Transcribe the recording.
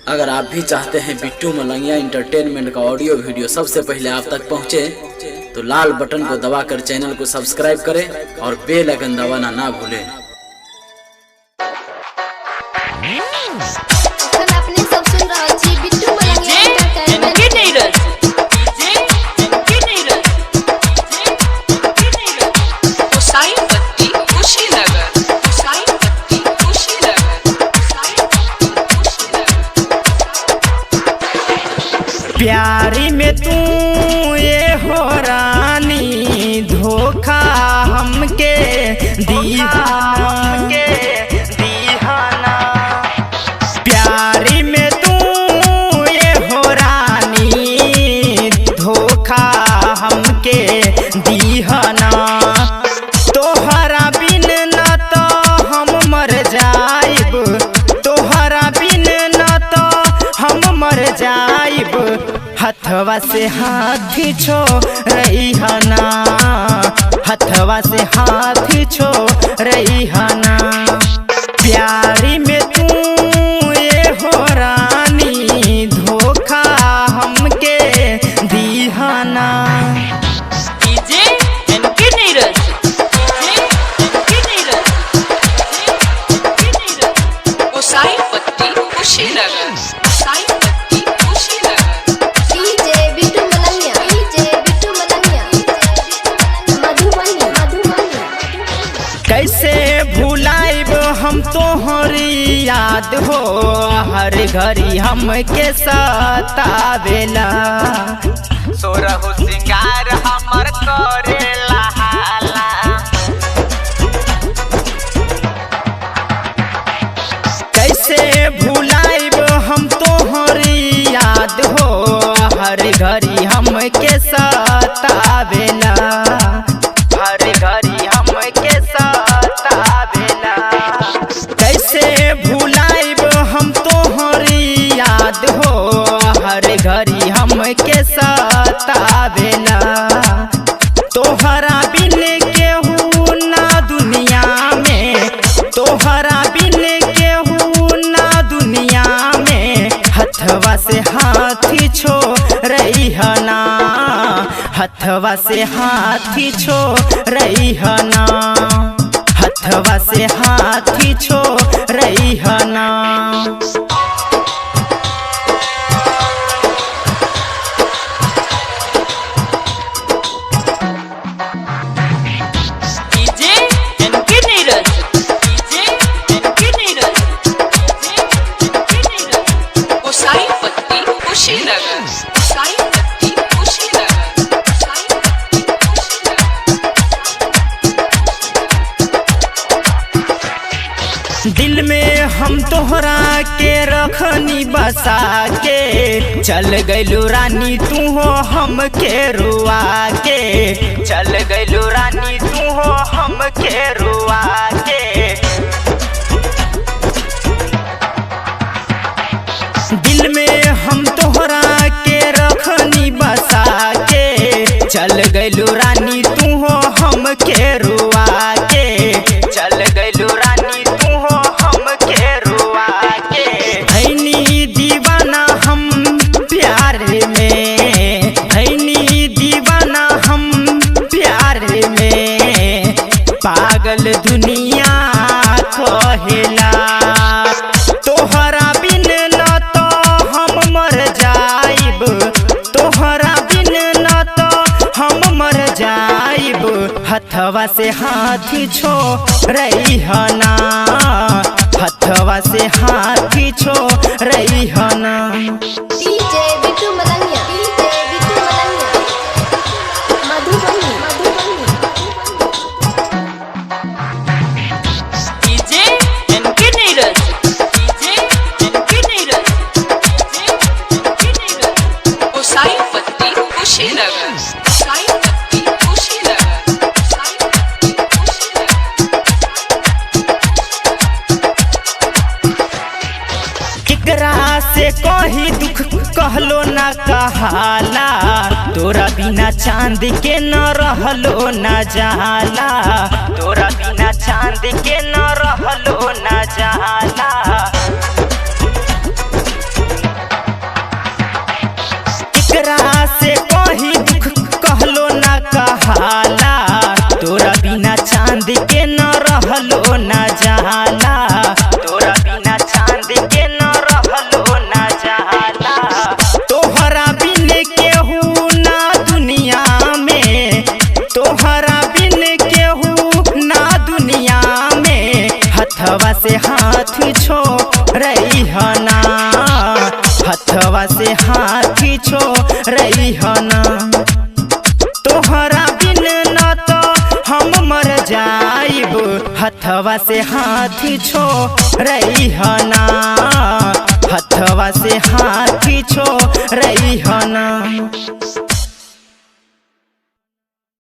अगर आप भी चाहते हैं बिट्टू मलंगिया एंटरटेनमेंट का ऑडियो वीडियो सबसे पहले आप तक पहुंचे, तो लाल बटन को दबाकर चैनल को सब्सक्राइब करें और बेल आइकन दबाना ना भूलें। अपने सब सुन रहा छी बिट्टू मलंगिया एंटरटेनमेंट प्यारी में तू ये हो रानी धोखा हमके दीहाना प्यारी में तू ये हो रानी धोखा हमके दीहाना तोहरा बिन न तो हम मर जाइब तोहरा बिन न तो हम मर जाइब हथवा से हाथ छो रही हना हथवा से हाथ छो रही हना प्यारी में तू ये हो रानी धोखा हमके दीहाना। कैसे भुलाइब हम तोहरी याद हो हर घड़ी हमके सतावेला सोरहु सिंगार हमर करेला हाला कैसे भुलाइब हम तोहरी याद हो हर घड़ी हमके सतावेला हर घड़ी हमके सतावेला कैसे भुलाइब हम तोहरी याद हो हर घड़ी हमके सतावेला तोहरा बिन केहू ना दुनिया में तोहरा बिन केहू ना दुनिया में हथवा से हाथ छो रही हना हथवा से हाथ छो रही हना हथवा से हाथ छो रही हना। दिल में हम तोहरा के रखनी बसा के चल गइलू रानी तू हो हमके रुआ के चल गइलू रानी तू हो हमके रुआ के दिल में हम तोहरा के रखनी बसा के चल गइलू रानी तू हो हमके रुआ के चल गइलू रानी तू हो हमके रुआ के हैनी दीवाना हम प्यार में हैनी दीवाना हम प्यार में पागल दुनिया कहेला तोहरा बिन न तो हम मर जाइब तोहरा बिन न तो हम मर जाइब हथवा से हाथ छो रही हना हथवा से हाथ छो रही हना। डीजे बिट्टू मलंगिया मधुबनी से कही दुख कहलो ना कहाला तोरा बिना चांद के न रहलो ना जाला तोरा बिना चांद के न रहलो ना जाला। चांद के न रहलो न जाला, तोरा बिना चांद के न रहलो न जाला। तोहरा बिन केहू ना दुनिया में, तोहरा बिन केहू ना दुनिया में। हथवा से हाथ छोड़ई हना, हथवा से हाथ छोड़ई हना। तोहरा बिन न तो हम मर जाइब, हथवा से हाथ छोड़ई हना, हथवा से हाथ छोड़ई हना।